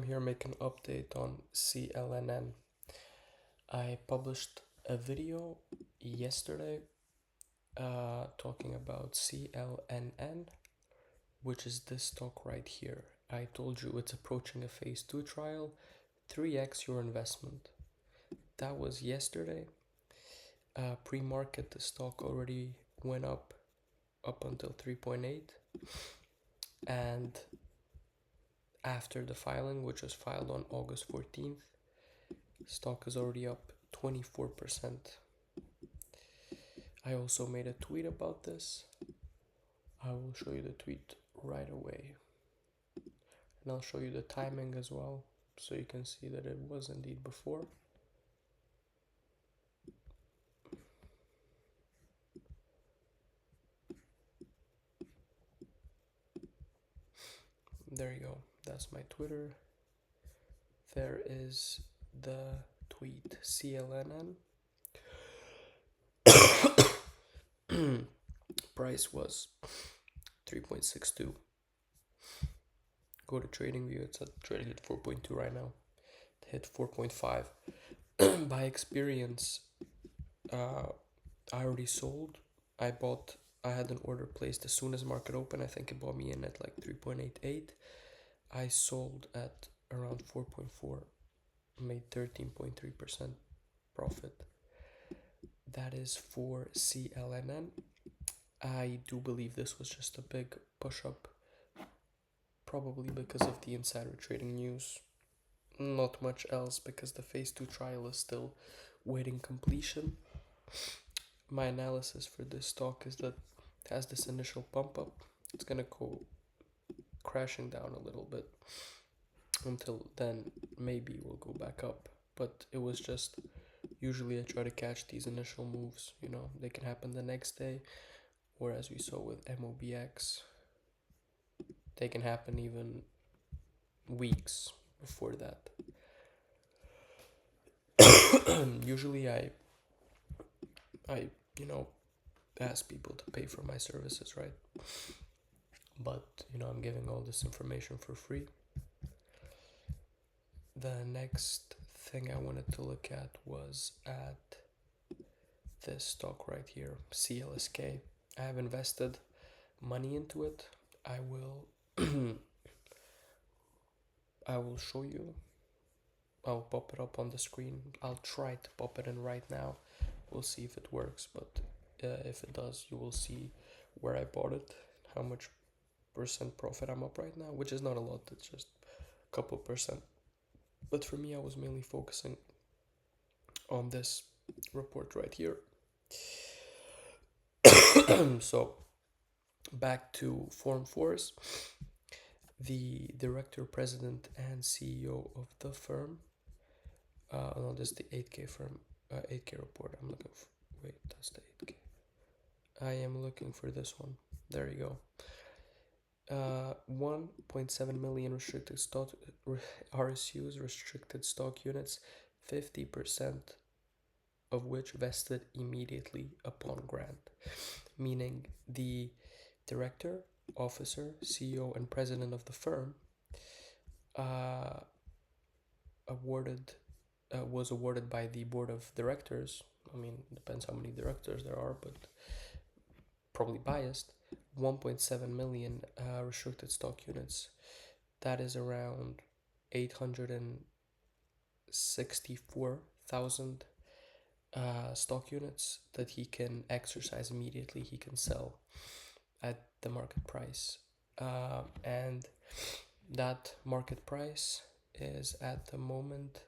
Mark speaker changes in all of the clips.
Speaker 1: I'm here making an update on CLNN. I published a video yesterday talking about CLNN, which is this stock right here. I told you it's approaching a phase 2 trial, 3x your investment. That was yesterday. Pre-market, the stock already went up until 3.8, and after the filing, which was filed on August 14th, stock is already up 24%. I also made a tweet about this. I will show you the tweet right away. And I'll show you the timing as well, so you can see that it was indeed before. There you go. That's my Twitter. There is the tweet. CLNN. Price was 3.62. Go to TradingView. It's trading at 4.2 right now. It hit 4.5. By experience, I already sold. I had an order placed as soon as market open. I think it bought me in at like 3.88. I sold at around 4.4, made 13.3% profit. That is for CLNN. I do believe this was just a big push up, probably because of the insider trading news. Not much else, because the phase 2 trial is still waiting completion. My analysis for this stock is that it has this initial pump up. It's gonna go crashing down a little bit. Until then, maybe we'll go back up. But it was just, usually I try to catch these initial moves. You know, they can happen the next day, or as we saw with MOBX, they can happen even weeks before that. Usually I ask people to pay for my services, right? But I'm giving all this information for free. The next thing I wanted to look at was at this stock right here, CLSK. I have invested money into it. I will show you. I'll pop it up on the screen. I'll try to pop it in right now. We'll see if it works, but if it does, you will see where I bought it, how much percent profit I'm up right now, which is not a lot. It's just a couple percent. But for me, I was mainly focusing on this report right here. So back to Form 4s. The director, president, and CEO of the firm, no, this is the 8K firm, 8K report. I'm looking for, wait, that's the 8K. I am looking for this one. There you go. 1.7 million restricted stock RSUs, restricted stock units, 50% of which vested immediately upon grant, meaning the director, officer, CEO, and president of the firm was awarded by the board of directors. I mean, it depends how many directors there are, but probably biased. 1.7 million restricted stock units. That is around 864,000 stock units that he can exercise immediately. He can sell at the market price, and that market price is at the moment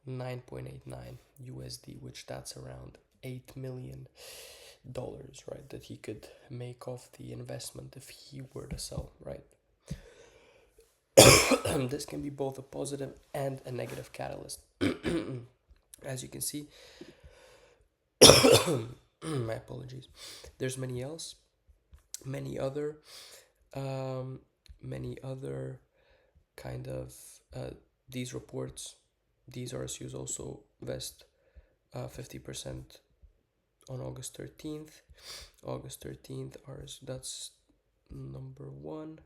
Speaker 1: 9.89 USD, which that's around $8 million, right, that he could make off the investment if he were to sell, right? This can be both a positive and a negative catalyst. As you can see, my apologies, there's many other kind of these reports. These RSUs also vest 50% on August 13th. That's number one.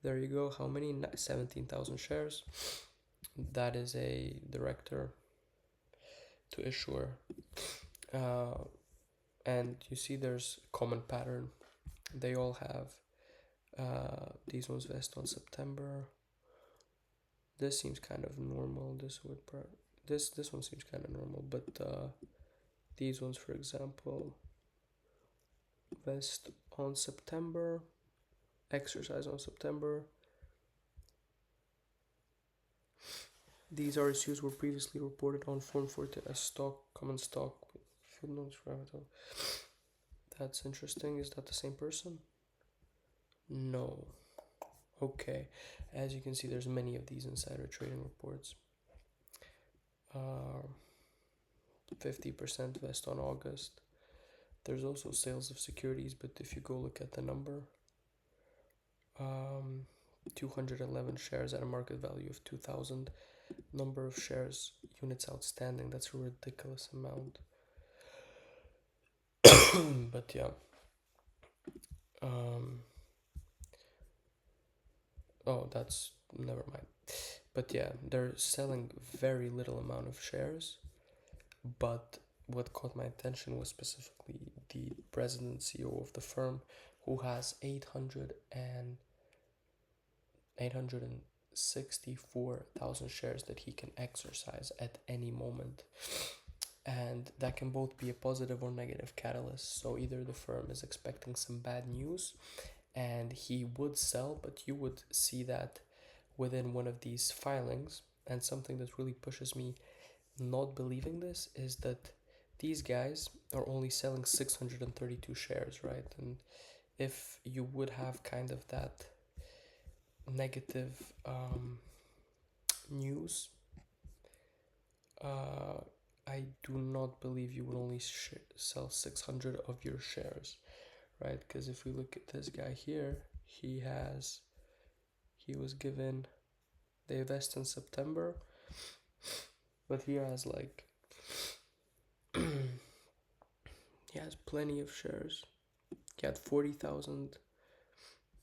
Speaker 1: There you go. How many? 17,000 shares. That is a director to issuer. And you see there's a common pattern. They all have these ones vest on September. This seems kind of normal. This one seems kind of normal, but these ones, for example, vest on September, exercise on September. These RSUs were previously reported on Form 14 as stock, common stock. That's interesting. Is that the same person? No. Okay. As you can see, there's many of these insider trading reports. 50% vest on August. There's also sales of securities, but if you go look at the number, 211 shares at a market value of 2,000. Number of shares, units outstanding, that's a ridiculous amount. But yeah. Oh, that's, never mind. But yeah, they're selling very little amount of shares. But what caught my attention was specifically the president CEO of the firm, who has 864,000 shares that he can exercise at any moment. And that can both be a positive or negative catalyst. So either the firm is expecting some bad news and he would sell, but you would see that within one of these filings. And something that really pushes me not believing this is that these guys are only selling 632 shares, right? And if you would have kind of that negative news, I do not believe you would only sell 600 of your shares, right? Because if we look at this guy here, he was given, they vest in September, but he has like he has plenty of shares. He had 40,000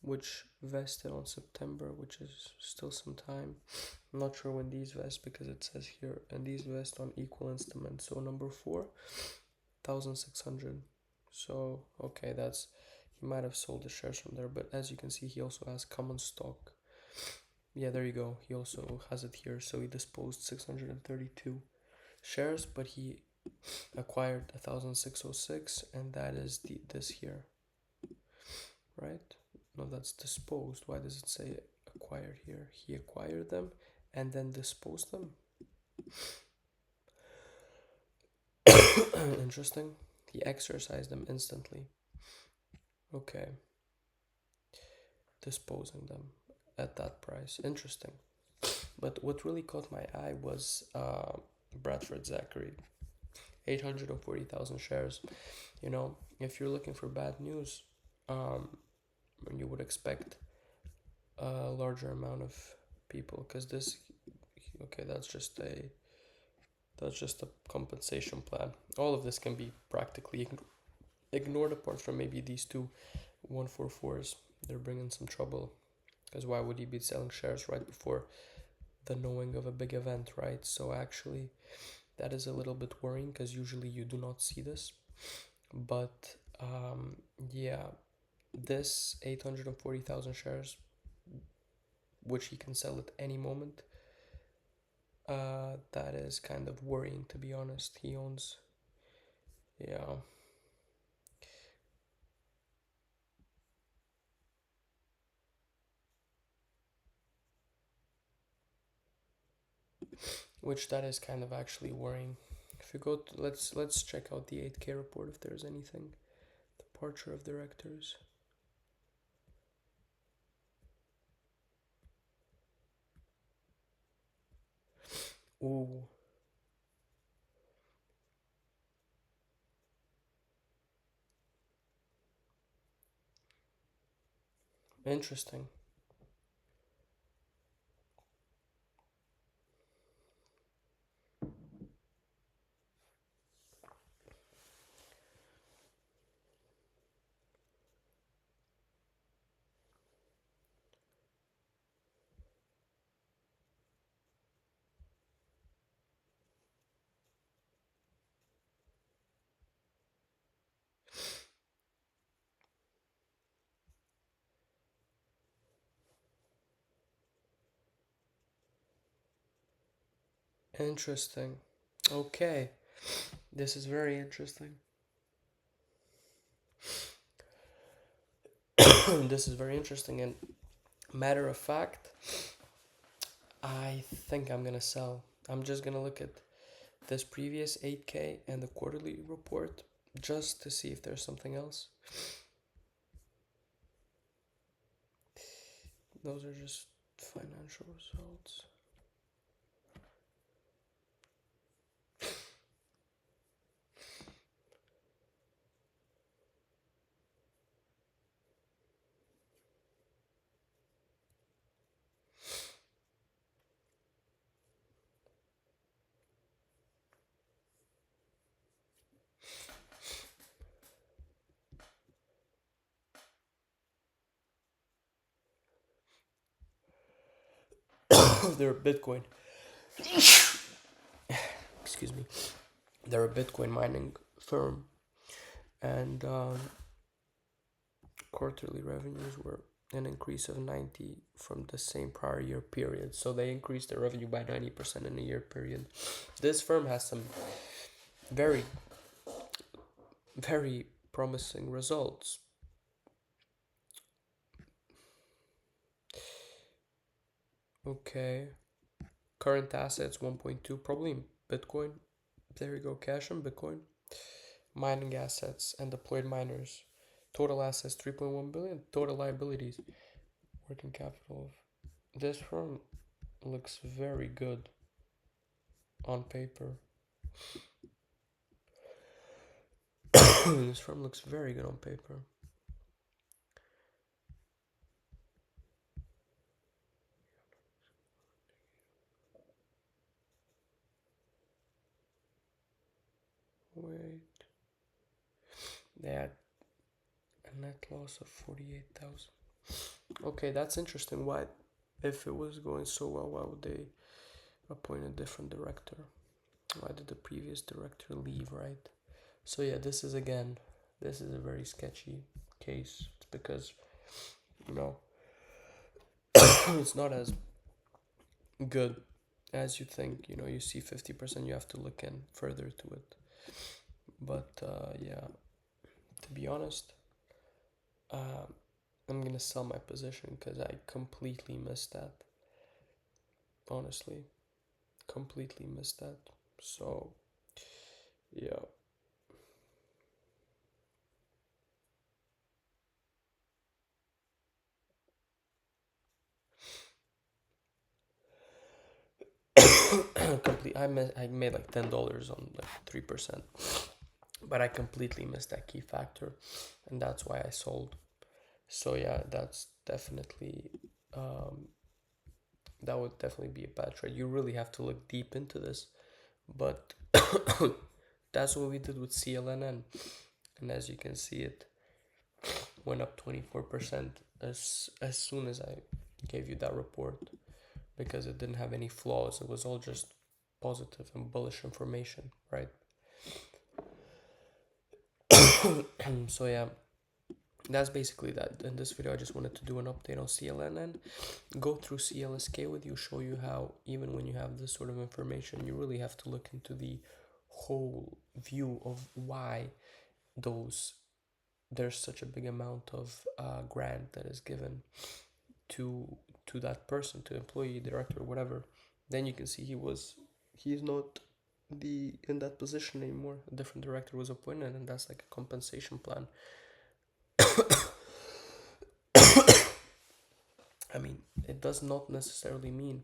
Speaker 1: which vested on September, which is still some time. I'm not sure when these vest because it says here, and these vest on equal instruments. So number 4,600. So okay, that's, he might have sold the shares from there, but as you can see, he also has common stock. Yeah, there you go. He also has it here. So he disposed 632 shares, but he acquired 1,606, and that is this here, right? No, that's disposed. Why does it say acquired here? He acquired them and then disposed them. Interesting. He exercised them instantly. Okay. Disposing them at that price. Interesting. But what really caught my eye was Bradford Zachary. 840,000 shares. You know, if you're looking for bad news, you would expect a larger amount of people, because this, okay, that's just a compensation plan. All of this can be practically ignored apart from maybe these two 144s. They're bringing some trouble, because why would he be selling shares right before the knowing of a big event, right? So actually that is a little bit worrying, because usually you do not see this. But yeah, this 840,000 shares, which he can sell at any moment, that is kind of worrying, to be honest. He owns, yeah. Which that is kind of actually worrying. If you go to, let's check out the 8K report if there's anything. Departure of directors. Ooh. Interesting. Interesting. Okay. This is very interesting. This is very interesting. And matter of fact, I think I'm gonna sell. I'm just gonna look at this previous 8K and the quarterly report just to see if there's something else. Those are just financial results. They're a Bitcoin. Excuse me. They're a Bitcoin mining firm, and quarterly revenues were an increase of 90 from the same prior year period. So they increased their revenue by 90% in a year period. This firm has some very, very promising results. Okay. Current assets 1.2, probably Bitcoin. There you go, cash and Bitcoin. Mining assets and deployed miners. Total assets 3.1 billion. Total liabilities. Working capital. This firm looks very good on paper. This firm looks very good on paper. Wait. They had a net loss of 48,000. Okay, that's interesting. Why, if it was going so well, why would they appoint a different director? Why did the previous director leave, right? So yeah, this is a very sketchy case. It's because, you know, it's not as good as you think. You know, you see 50%, you have to look in further to it. But yeah, to be honest, I'm gonna sell my position because I completely missed that. Honestly, completely missed that. So yeah. I made like $10 on like 3%, but I completely missed that key factor, and that's why I sold. So yeah, that's definitely that would definitely be a bad trade. You really have to look deep into this, but that's what we did with CLNN, and as you can see, it went up 24% as soon as I gave you that report, because it didn't have any flaws. It was all just positive and bullish information, right? So yeah, that's basically that. In this video, I just wanted to do an update on CLNN, go through CLSK with you, show you how even when you have this sort of information, you really have to look into the whole view of why there's such a big amount of grant that is given to that person, to employee, director, whatever. Then you can see he's not in that position anymore. A different director was appointed, and that's like a compensation plan. I mean, it does not necessarily mean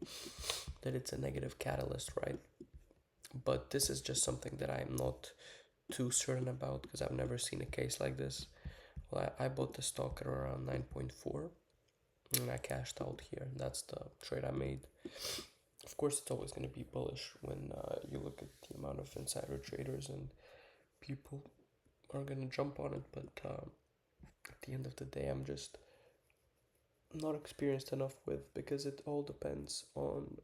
Speaker 1: that it's a negative catalyst, right? But this is just something that I'm not too certain about, because I've never seen a case like this. Well, I bought the stock at around 9.4 and I cashed out here. That's the trade I made. Of course, it's always going to be bullish when you look at the amount of insider traders and people are going to jump on it. But at the end of the day, I'm just not experienced enough with, because it all depends on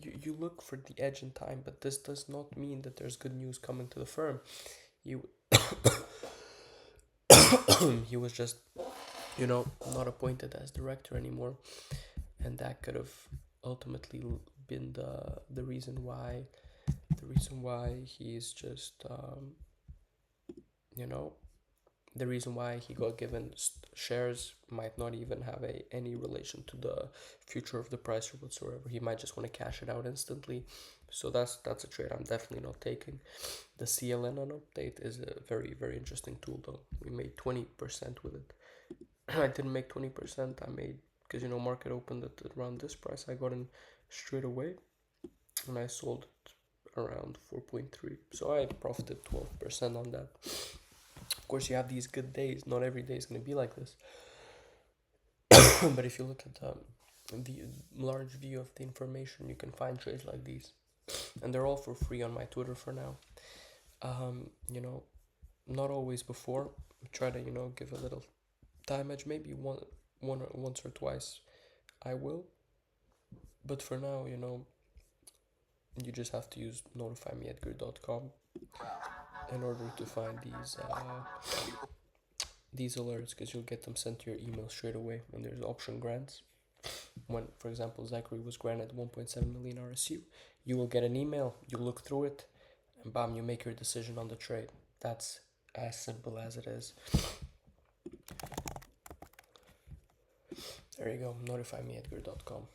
Speaker 1: you look for the edge in time, but this does not mean that there's good news coming to the firm. You he was just, not appointed as director anymore, and that could have ultimately been the reason why he's just you know, the reason why he got given shares might not even have any relation to the future of the price or whatsoever. He might just want to cash it out instantly. So that's a trade I'm definitely not taking. The CLNN update is a very, very interesting tool though. We made 20% with it. I didn't make 20%. I made, because you know, market opened at around this price. I got in straight away and I sold it around 4.3. So I profited 12% on that. Of course, you have these good days. Not every day is going to be like this. But if you look at the large view of the information, you can find trades like these. And they're all for free on my Twitter for now. You know, not always before. Try to, you know, give a little time edge. Maybe once or twice I will. But for now, you know, you just have to use NotifyMeEdgar.com in order to find these alerts, because you'll get them sent to your email straight away. And there's option grants. When, for example, Zachary was granted 1.7 million RSU, you will get an email, you look through it, and bam, you make your decision on the trade. That's as simple as it is. There you go, NotifyMeEdgar.com.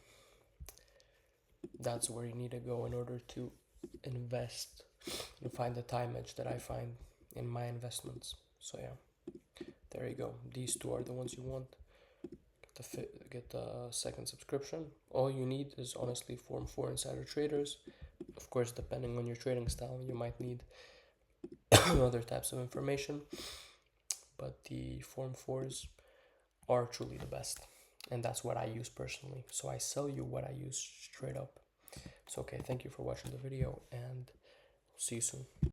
Speaker 1: That's where you need to go in order to invest and find the time edge that I find in my investments. So yeah, there you go. These two are the ones you want. Get the second subscription. All you need is honestly Form 4 insider traders. Of course, depending on your trading style, you might need other types of information, but the Form 4s are truly the best, and that's what I use personally. So I sell you what I use straight up. So okay, thank you for watching the video, and see you soon.